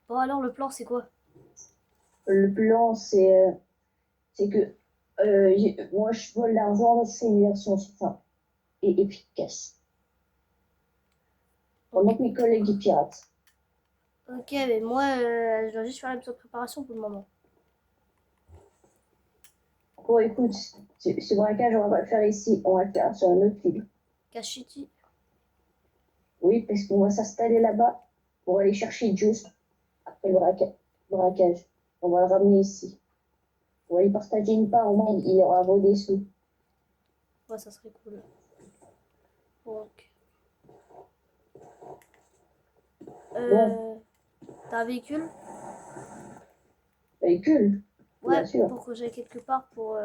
Bon, alors, le plan, c'est quoi? Le plan, c'est que moi, je vole l'argent, c'est une version simple et efficace. Pendant que mes collègues, ils piratent. Ok, mais moi, je dois juste faire la mission de préparation pour le moment. Bon, écoute, ce braquage, on va pas le faire ici, on va le faire sur un autre île. Cachiti. Oui, parce qu'on va s'installer là-bas pour aller chercher Juice après le braquage. On va le ramener ici. On va lui partager une part, au moins il aura vaut des sous. Ouais, ça serait cool. Donc. Bon, T'as un véhicule? véhicule, Ouais, bien sûr. pour que j'aille quelque part pour.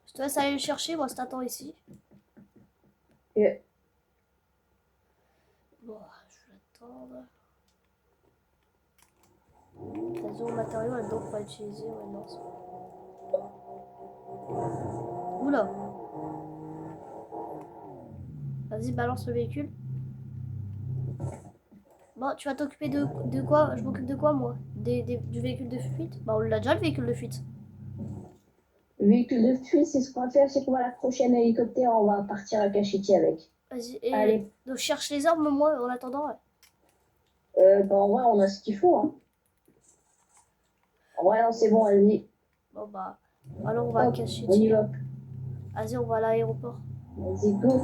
Je te laisse aller le chercher, moi, je t'attends ici. Et, Bon, je vais attendre. T'as zéro matériau là-dedans pour pas utiliser, ouais, non. Oula! Vas-y, balance le véhicule. Bon, tu vas t'occuper de quoi? Je m'occupe de quoi, moi? Du véhicule de fuite? Bah, on l'a déjà, le véhicule de fuite. le véhicule de fuite, c'est ce qu'on va faire, c'est qu'on va l'accrocher à un hélicoptère, on va partir à Cachiti avec. Vas-y, et Allez, donc je cherche les armes, moi, en attendant. Ouais. bah, en vrai, on a ce qu'il faut. Hein. En vrai, non, c'est bon, allez. Bon, bah, alors on va Hop, cacher. on y va. Vas-y, on va à l'aéroport. Vas-y, go.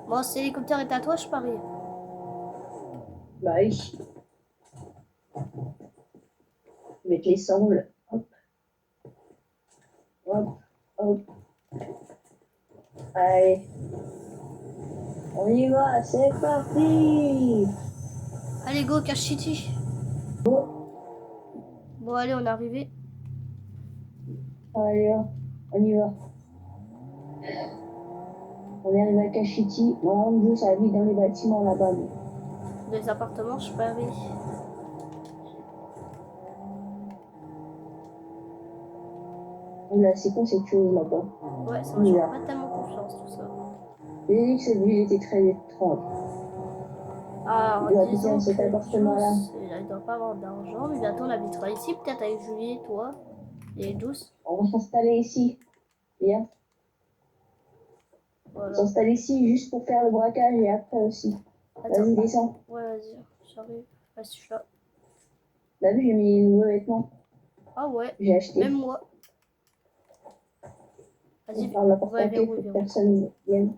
Bon, si l'hélicoptère est à toi, je parie. Bah oui. Avec les sangles. Hop, hop, hop. Allez. On y va, c'est parti. Allez, go, Cachiti. Go. Bon, allez, on est arrivé. Allez, on y va. On est arrivé à Cachiti. Non, Juice habite dans les bâtiments là-bas. Les appartements, je parie. Là, c'est quoi cette chose là-bas? Ouais, ça me fait pas tellement confiance, tout ça. J'ai dit que cette ville était très étrange. Alors, Il doit habiter disons dans cet que appartement-là. Juice, il doit pas avoir d'argent, mais bientôt on habitera ici, peut-être avec Julie, toi et Juice. On va s'installer ici. Viens. On va Voilà. s'installer ici juste pour faire le braquage et après aussi. Attends. Vas-y, descends. Ouais, vas-y, j'arrive. Vas-y, je suis là. T'as vu, j'ai mis les nouveaux vêtements. Ah ouais, J'ai acheté. même moi. On Vas-y, ferme la porte ouais, à clé verrouille, pour que verrouille. personne vienne.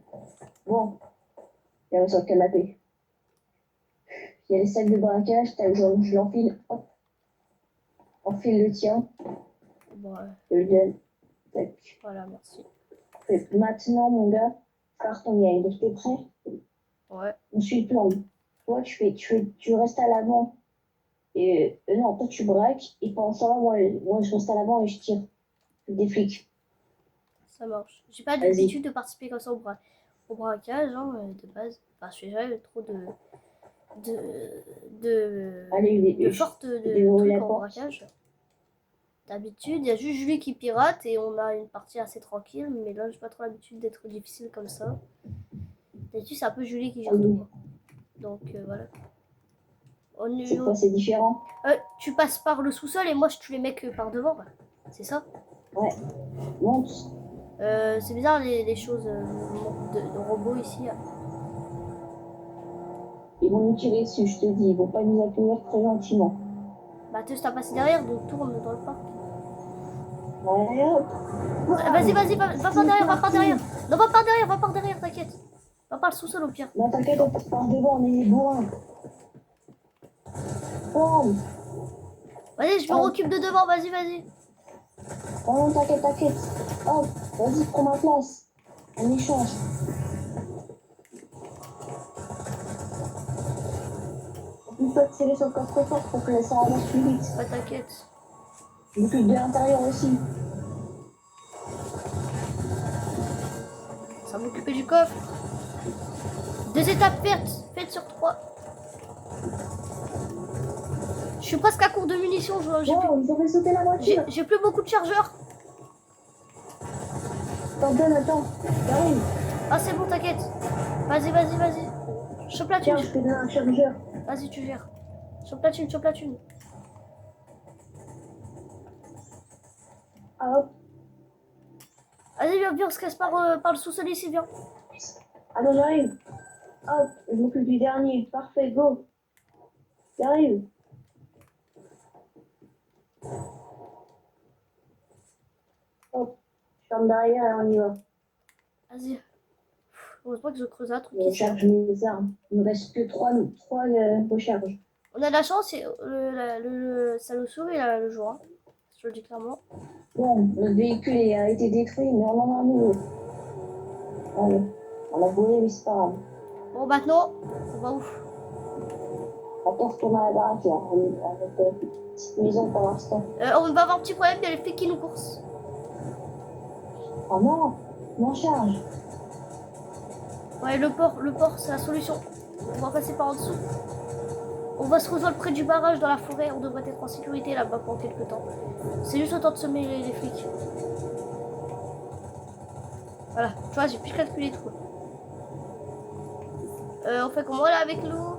Bon, viens sur le canapé. Il y a les sacs de braquage, je l'enfile. Hop, enfile le tien. Bon, ouais. Je le donne. Tac. Voilà, merci. Et maintenant, mon gars, faire ton gang. T'es prêt? Ouais. On suit le plan. Toi, tu restes à l'avant. Et non, toi, tu braques. Et pendant ce temps-là, moi, je reste à l'avant et je tire. Des flics. Ça marche. J'ai pas Vas-y. l'habitude de participer comme ça au braquage, hein, de base. Enfin, je fais jamais trop Allez, de fortes trucs en braquage. D'habitude, il y a juste Julie qui pirate et on a une partie assez tranquille, mais là, j'ai pas trop l'habitude d'être difficile comme ça. D'habitude, c'est un peu Julie qui gère tout. Donc, voilà. C'est quoi, c'est différent? Tu passes par le sous-sol et moi, je tue les mecs par devant. C'est ça? Ouais. Monte. C'est bizarre les choses de robots ici. Ils vont nous tirer dessus, je te dis. Ils vont pas nous accueillir très gentiment. Bah, tu t'as passé derrière, donc tourne dans le parc. Allez, hop. Vas-y, va par derrière, va par derrière. Non, va par derrière, t'inquiète. Va par le sous-sol au pire. Non, t'inquiète, on passe par devant, on est les bourrins. Bam. Vas-y, je me occupe de devant, vas-y. Non, t'inquiète. Hop, vas-y, prends ma place. On échange. Oublie pas de tirer sur le coffre-fort pour que ça avance plus vite. Ouais, t'inquiète. Je m'occupe de l'intérieur aussi. Ça va m'occuper du coffre. 2 étapes faites sur 3. Je suis presque à court de munitions. Wow, ils ont fait sauter la voiture. J'ai plus beaucoup de chargeurs. Attends, j'arrive. Ah, c'est bon, t'inquiète. Vas-y. Chope la Tiens, thune. je te donne un chargeur. Vas-y, tu gères. Chope la thune. Ah, hop. Vas-y, viens, on se casse par le sous-sol ici, viens. Attends, j'arrive. Hop, je m'occupe du dernier. Parfait, go. J'arrive. Hop, je ferme derrière et on y va. Vas-y. Heureusement que je creuse un truc Je ici. charge mes armes. Il me reste que 3 recharges. On a de la chance, le Salosou, il a le jour. Hein. Je le dis clairement. Bon, notre véhicule a été détruit, mais on en a un nouveau. Allez, on l'a volé, mais c'est pas grave. Bon, maintenant, on va où? Attends, retourne à la baraque, là, avec une petite maison pour l'instant. On va avoir un petit problème, il y a les flics qui nous coursent. Oh non, mon charge. Ouais, le port, c'est la solution. On va passer par en dessous. On va se rejoindre près du barrage dans la forêt. On devrait être en sécurité là-bas pour quelques temps. C'est juste le temps de semer les flics. Voilà, tu vois, j'ai plus calculé tout. On fait comment là avec l'eau?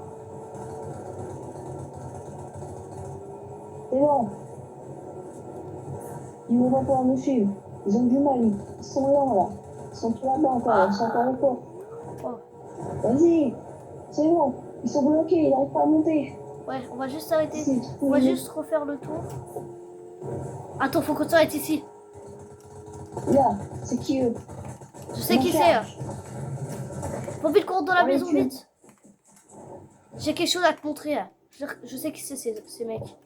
C'est bon. Ils vont pas pouvoir nous suivre. Ils ont du mal, ils sont lents là. Ils sont tout là-bas encore, ils sont encore au port. Oh. Vas-y, c'est bon. Ils sont bloqués, ils n'arrivent pas à monter. Ouais, on va juste arrêter. C'est On va trop juste refaire le tour. Attends, faut qu'on s'arrête ici. Là, c'est qui eux? Je sais Mon qui c'est. charge. Faut vite qu'on rentre dans la Allez, maison, tue. vite. J'ai quelque chose à te montrer. Là. Je sais qui c'est ces mecs.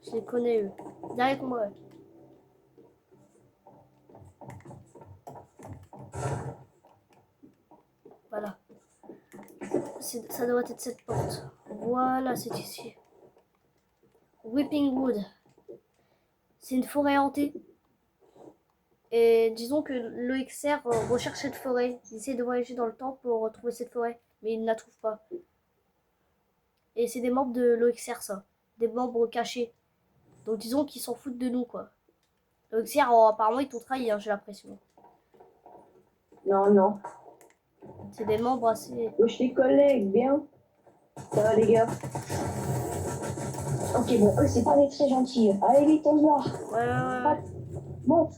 Je les connais eux. Derrière moi. Ouais. Voilà. Ça doit être cette porte. Voilà, c'est ici. Whipping Wood. C'est une forêt hantée. Et disons que l'OXR recherche cette forêt. Il essaie de voyager dans le temps pour retrouver cette forêt. Mais il ne la trouve pas. Et c'est des membres de l'OXR, ça. Des membres cachés. Donc disons qu'ils s'en foutent de nous, quoi. L'OXR, apparemment, ils t'ont trahi, hein, j'ai l'impression. Non. C'est des membres assez... Wesh les collègues, bien. Ça va les gars? Ok, bon, eux c'est pas des très gentils. Allez vite, on se barre. Ouais. Bon.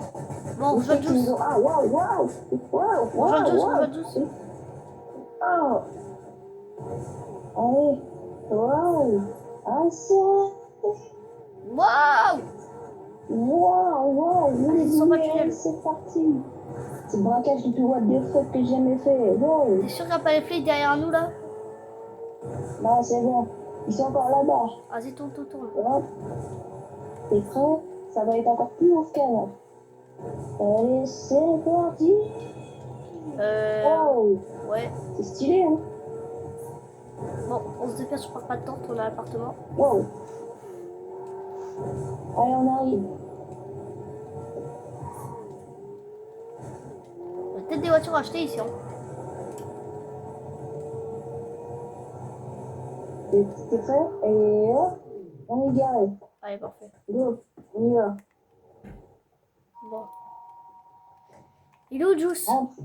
Bon, on rejoint tous. Ah, waouh. On rejoint tous. Oh. Allez. Waouh. Ah, ça. Waouh. Ils sont pas tunnels. C'est parti. C'est le braquage le plus what the fuck que j'ai jamais fait. Wow. T'es sûr qu'il n'y a pas les flics derrière nous, là? Non, c'est bon. Ils sont encore là-bas. Vas-y, tourne. Hop. T'es prêt? Ça va être encore plus ouf qu'avant. Allez, c'est parti. Wow. Ouais. C'est stylé, hein? Bon, on se dépêche, je pars pas de temps, on a l'appartement. Wow. Allez, on arrive. On a peut-être des voitures à acheter ici, hein. T'es prêt? Et hop, on est garé. Allez, parfait. Go, on y va. Bon. Il est où, Juice? Rentre.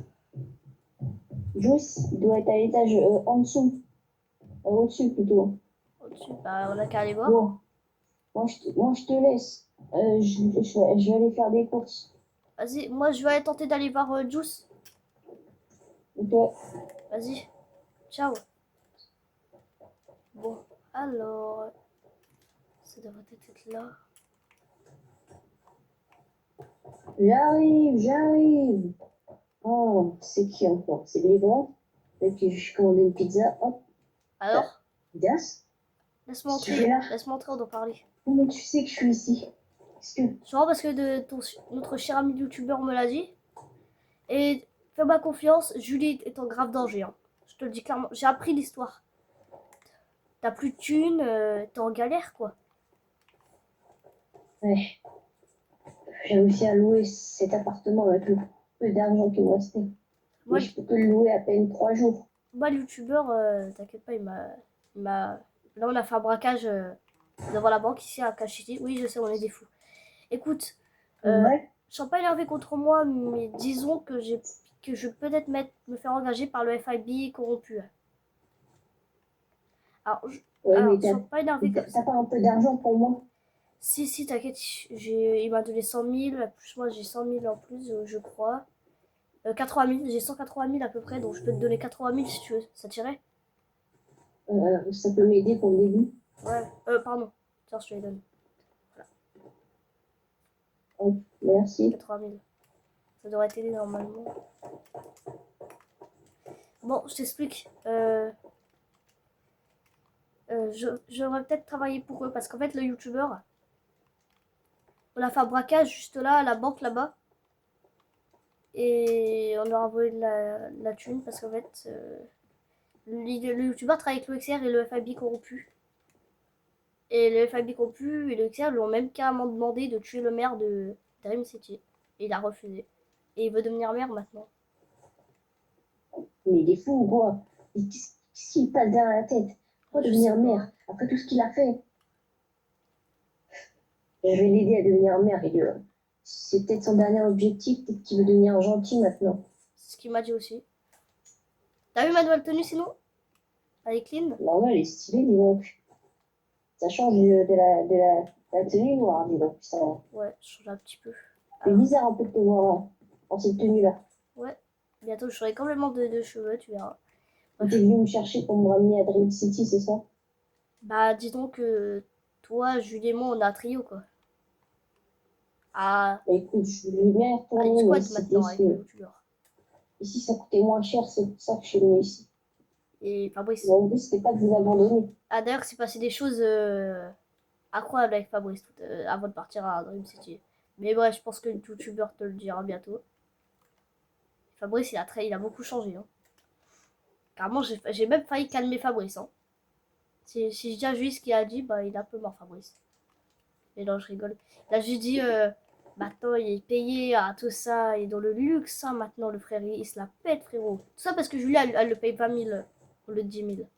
Juice, il doit être à l'étage en dessous. Au-dessus plutôt. Au-dessus, bah, on a qu'à aller voir. Bon. Moi, je te laisse. Je vais aller faire des courses. Vas-y, moi, je vais aller tenter d'aller voir Juice. Ok. Vas-y. Ciao. Bon, alors... Ça devrait être là. J'arrive. Oh, c'est qui encore? C'est le livreur. Ok, je suis commandé une pizza. Hop. Alors? Gas. Laisse-moi Je suis là. entrer, on doit parler. Comment tu sais que je suis ici? Genre parce que notre cher ami youtubeur me l'a dit. Et fais-moi confiance, Julie est en grave danger. Hein. Je te le dis clairement. J'ai appris l'histoire. T'as plus de thunes, t'es en galère quoi. Ouais. J'ai réussi à louer cet appartement avec le peu d'argent qui me restait. Mais je peux que le louer à peine 3 jours. Moi, le youtubeur, t'inquiète pas, il m'a Là, on a fait un braquage devant la banque ici à Cachiti. Oui, je sais, on est des fous. Écoute, Ouais. je suis pas énervé contre moi, mais disons que je peux peut-être me faire engager par le FIB corrompu. Alors, Ouais, mais je suis pas énervé comme ça. t'as pas un peu d'argent pour moi? Si, t'inquiète, il m'a donné 100 000, plus moi j'ai 100 000 en plus, je crois. 80 000, j'ai 180 000 à peu près, donc je peux te donner 80 000 si tu veux, ça tirait? Ça peut m'aider pour le début. Ouais, pardon, tiens, je te les donne, Ouais, merci. 80 000. Ça devrait t'aider normalement. Bon, je t'explique. J'aurais peut-être travaillé pour eux parce qu'en fait, le youtubeur, on a fait un braquage juste là, à la banque là-bas. Et on leur a volé de la thune parce qu'en fait, le youtubeur travaille avec l'OXR et le FIB corrompu. Et le FIB corrompu et le XR lui ont même carrément demandé de tuer le maire de Dream City. Et il a refusé. Et il veut devenir maire maintenant. Mais il est fou ou quoi? Qu'est-ce qu'il passe derrière la tête? Pourquoi Je devenir sais pas. maire? Après tout ce qu'il a fait. Je vais l'aider à devenir maire. C'est peut-être son dernier objectif. Peut-être qu'il veut devenir gentil maintenant. C'est ce qu'il m'a dit aussi. T'as vu ma nouvelle tenue sinon? Elle est clean? Bah ouais, elle est stylée, dis donc. Ça change la tenue noire, dis donc. Ça Ouais, je change un petit peu. fait bizarre un peu de te voir en cette tenue-là. Ouais. Bientôt, je ferai complètement de cheveux, tu verras. Bref. T'es venu me chercher pour me ramener à Dream City, c'est ça? Bah, dis donc que toi, Julie et moi, on a un trio, quoi. Ah, Bah écoute, je veux bien y il retourner, mais squatte maintenant avec le youtubeur. ici, ça coûtait moins cher, c'est pour ça que je suis venue ici. Et Fabrice. Mon but, c'était pas de vous abandonner. Ah, d'ailleurs, c'est passé des choses incroyables avec Fabrice avant de partir à Dream City. Mais bref, je pense que le youtubeur te le dira bientôt. Fabrice, il a beaucoup changé. Hein. Carrément, j'ai même failli calmer Fabrice. Hein. Si je dis à Julie ce qu'il a dit, bah, il est un peu mort, Fabrice. Mais non, je rigole. Là, je lui dis, maintenant, il est payé à tout ça, il est dans le luxe, hein, maintenant, le frère, il se la pète, frérot. Tout ça parce que Julie, elle le paye 20 000 au lieu de 10 000.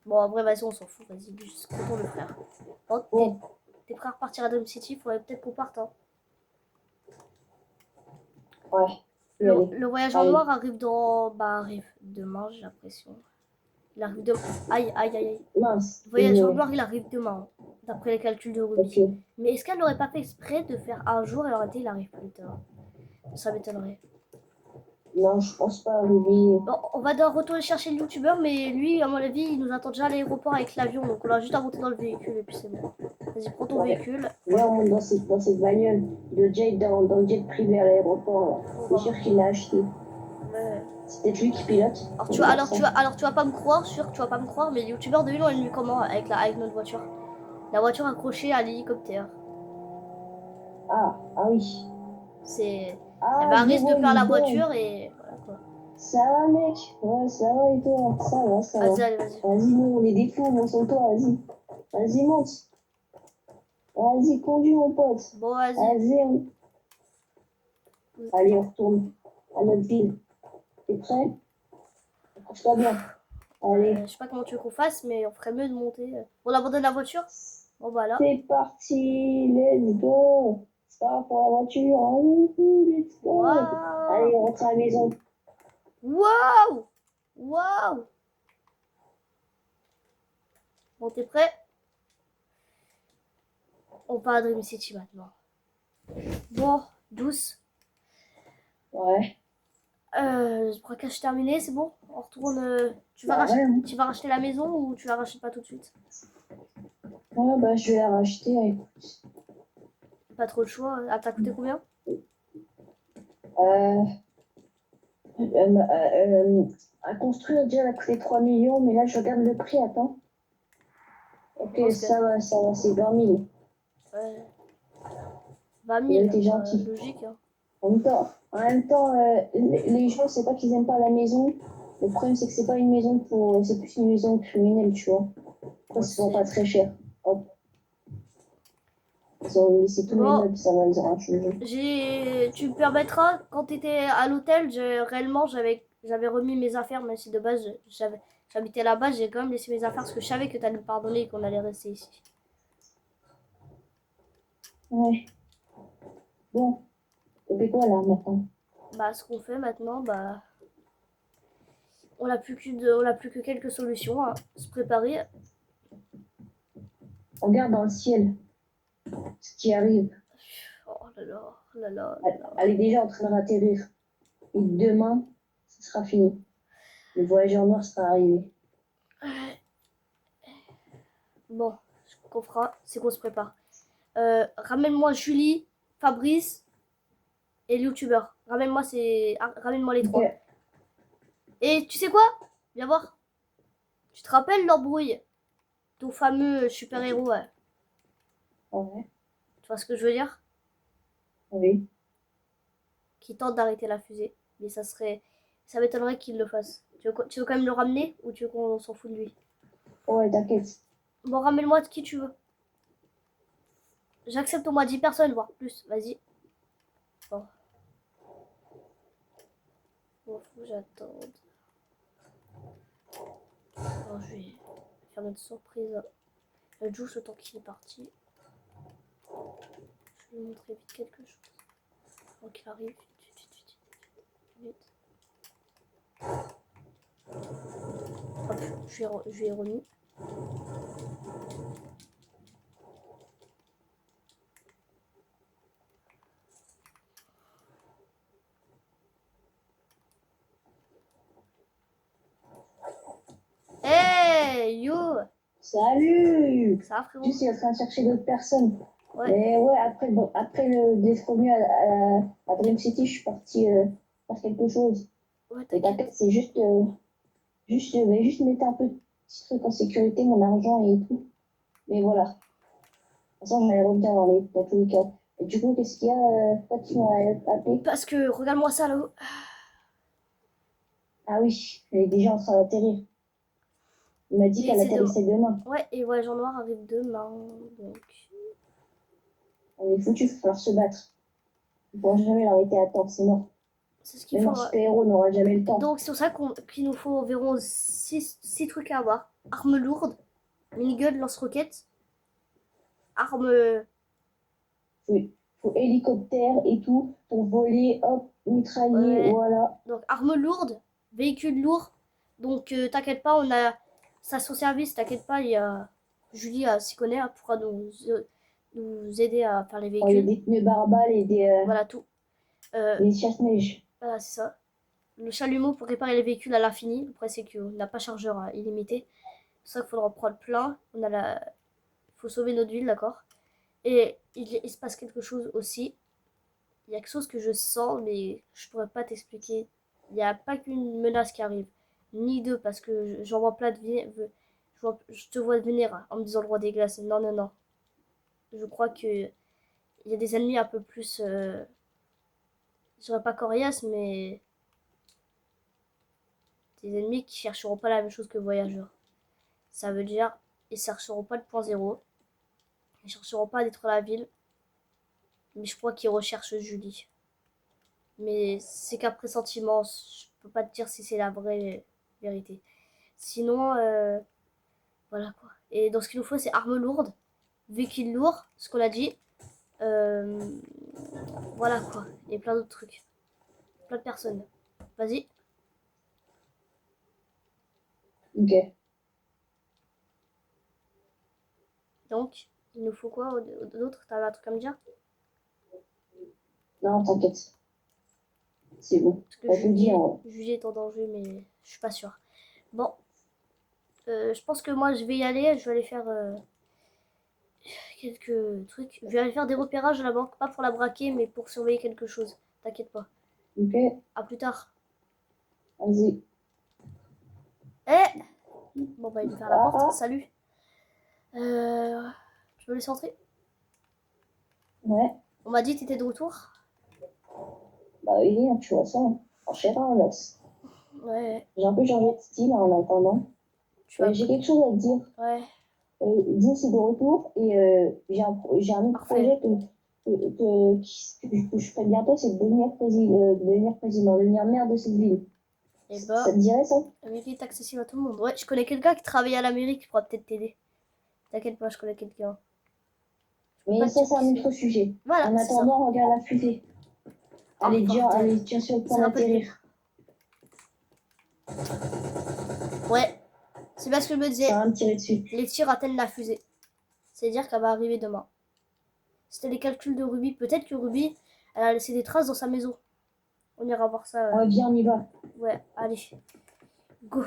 Bon, en vrai, vas-y, on s'en fout, vas-y, juste content le frère. Bon, Bon, t'es prêt à repartir à Dream City, faudrait peut-être qu'on parte, hein. ouais. Le voyage en Allez. noir arrive arrive demain, j'ai l'impression. Il arrive demain. Aïe, aïe, aïe, aïe. Mince. Le voyage en noir, il arrive demain, hein, d'après les calculs de Ruby. Ok. Mais est-ce qu'elle n'aurait pas fait exprès de faire un jour et en réalité, il arrive plus tard? Ça m'étonnerait. Non, je pense pas, Ruby. Bon, on va devoir retourner chercher le youtubeur, mais lui, à mon avis, il nous attend déjà à l'aéroport avec l'avion, donc on a juste à monter dans le véhicule et puis c'est bon. Vas-y, prends ton véhicule. Là, on monte dans cette bagnole. Il doit déjà être dans le jet privé à l'aéroport. C'est sûr qu'il l'a acheté. Ouais. C'est peut-être lui qui pilote. Alors tu vas pas me croire, sûr que tu vas pas me croire, mais le youtubeur de lui, on est venu comment avec notre voiture? La voiture accrochée à l'hélicoptère. Ah oui. C'est. Ah, Il y avait un je risque de vois, perdre il la est voiture et voilà quoi. Ça va, mec? Ouais, ça va et toi? Ça va, ça va. Vas-y, allez, vas-y. Vas-y, nous, on est des fous, on sur toi, vas-y. Vas-y, monte. Vas-y, conduis, mon pote. Bon, vas-y. Vas-y. Allez, on retourne à notre ville. T'es prêt? Accroche-toi bien. Allez. Je sais pas comment tu veux qu'on fasse, mais on ferait mieux de monter. On abandonne la voiture? Bon, bah là. C'est parti, let's go. C'est pas pour la voiture, hein. Let's go. Waouh! Allez, on rentre à la maison. Waouh! Waouh! Bon, t'es prêt? On part à Dream City maintenant. Bon, douce. Ouais. Le braquage terminé, c'est bon? On retourne. Tu vas racheter la maison ou tu la rachètes pas tout de suite? Ouais, bah, je vais la racheter, écoute. Pas trop de choix. Elle t'a coûté combien? À construire, déjà, elle a coûté 3 millions, mais là, je regarde le prix, attends. Ok, ça va, c'est 20 000. Ouais. 20 000, t'es gentil. logique. Hein. En même temps les gens, c'est pas qu'ils aiment pas la maison. Le problème, c'est que c'est pas une maison pour. C'est plus une maison criminelle, tu vois. Après, c'est vraiment pas très cher. Hop. Ils ont laissé tous les meubles, ça va, ils ont changé. Tu me permettras, quand t'étais à l'hôtel, réellement, j'avais remis mes affaires, même si de base, J'habitais là-bas, j'ai quand même laissé mes affaires parce que je savais que t'allais me pardonner et qu'on allait rester ici. Ouais. Bon, on fait quoi là maintenant? Bah, ce qu'on fait maintenant, bah, on n'a plus que quelques solutions, hein. Se préparer. On regarde dans le ciel ce qui arrive. Oh là là, oh là là, oh là Elle, là. elle est déjà en train de atterrir. Et demain, ce sera fini. Le voyageur noir sera arrivé. Bon, ce qu'on fera, c'est qu'on se prépare. Ramène-moi Julie, Fabrice et le youtubeur. Ramène-moi les Ok. trois. Et tu sais quoi? Viens voir. Tu te rappelles l'embrouille? Ton fameux super-héros, ouais. Ouais. Tu vois ce que je veux dire? Oui. Qui tente d'arrêter la fusée. Mais ça m'étonnerait qu'il le fasse. Tu veux quand même le ramener ou tu veux qu'on s'en fout de lui? Ouais, t'inquiète. Bon, ramène-moi qui tu veux. J'accepte au moins 10 personnes, voire plus. Vas-y. Bon. Bon, faut que j'attende. Bon, je vais faire notre surprise. Le Juice, le temps qu'il est parti. Je vais lui montrer vite quelque chose. Avant qu'il arrive. Vite. Hop, je lui ai remis. Hey, yo! Salut! Ça va, frérot? Tu sais, en train de chercher d'autres personnes. Ouais. Mais ouais, après le d'être revenu à Dream City, je suis partie faire quelque chose. Ouais, Et t'inquiète. t'inquiète, c'est je vais juste mettre un peu de petits trucs en sécurité, mon argent et tout. Mais voilà. De toute façon, j'allais revenir dans tous les cas. Et du coup, qu'est-ce qu'il y a? Pourquoi tu m'as appelé? Parce que, regarde-moi ça là-haut. Ah oui, elle est déjà en train d'atterrir. Il m'a dit Et qu'elle c'est demain. atterrissait demain. Ouais, et Voyageur Noir arrive demain. Donc, On est foutu, il va falloir se battre. On ne pourra jamais l'arrêter à temps, c'est mort. c'est ce qu'il Même un faudra. super-héros n'aura jamais le temps. Donc, c'est pour ça qu'il nous faut environ 6 trucs à avoir. Armes lourdes, minigun, lance-roquettes, armes. Il faut hélicoptère et tout pour voler, hop, mitrailler, Ouais. voilà. Donc, armes lourdes, véhicules lourds. Donc, t'inquiète pas, on a station service, t'inquiète pas, il y a Julie s'y connaît, elle pourra nous aider à faire les Oh, il y a véhicules. des pneus barbales et Voilà tout. Euh, des chasse-neige. voilà, c'est ça. Le chalumeau pour réparer les véhicules à l'infini. Après, c'est qu'on n'a pas chargeur illimité. C'est ça qu'il faudra en prendre plein. Il faut sauver notre ville, d'accord? Et il se passe quelque chose aussi. Il y a quelque chose que je sens, mais je pourrais pas t'expliquer. Il n'y a pas qu'une menace qui arrive, ni deux, parce que j'en vois plein de venir. Je te vois venir en me disant le roi des glaces. Non, non, non. Je crois que il y a des ennemis un peu plus. Je dirais pas coriaces, mais des ennemis qui chercheront pas la même chose que voyageurs. Ça veut dire ils chercheront pas le point zéro. Ils chercheront pas à détruire la ville. Mais je crois qu'ils recherchent Julie. Mais c'est qu'un pressentiment. Je peux pas te dire si c'est la vraie vérité. Sinon, voilà quoi. Et donc ce qu'il nous faut, c'est armes lourdes, véhicules lourds, ce qu'on a dit. Euh, voilà quoi. Et plein d'autres trucs. Plein de personnes. Vas-y. Ok. Donc, il nous faut quoi d'autre? T'as un truc à me dire? Non, t'inquiète. C'est bon. Parce que T'as tout dit en vrai. Julie est en danger, mais je suis pas sûre. Bon, je pense que moi je vais y aller. Je vais aller faire quelques trucs. Je vais aller faire des repérages à la banque, pas pour la braquer, mais pour surveiller quelque chose. T'inquiète pas. Ok, À plus tard. vas-y. Eh Bon, bah, il est vers la Ah, porte. ah, Salut. Tu peux laisser entrer? ouais. On m'a dit que t'étais de retour. Bah oui, hein, tu vois ça. En chair et en os. Ouais, J'ai un peu changé de style en attendant. tu vas. J'ai quelque chose à te dire. Ouais, Juice est de retour et j'ai un autre parfait. projet que je ferai bientôt, c'est de devenir président, devenir maire de cette ville. Et bah, Ça te dirait ça? la mairie est accessible à tout le monde. Ouais, je connais quelqu'un qui travaille à la mairie qui pourra peut-être t'aider. T'inquiète pas, je connais quelqu'un. Mais Pas ça, dire c'est un qui autre sujet. Voilà, En c'est ça. attendant, regarde la fusée. Oh, bordel. Elle est déjà sur le point C'est un peu de d'atterrir. Ouais, c'est bien ce que je me disais. Ça va me tirer dessus. Les tirs atteignent la fusée. C'est-à-dire qu'elle va arriver demain. C'était les calculs de Ruby. Peut-être que Ruby, elle a laissé des traces dans sa maison. On ira voir ça. Ouais, viens, on y va. Ouais, allez. Go.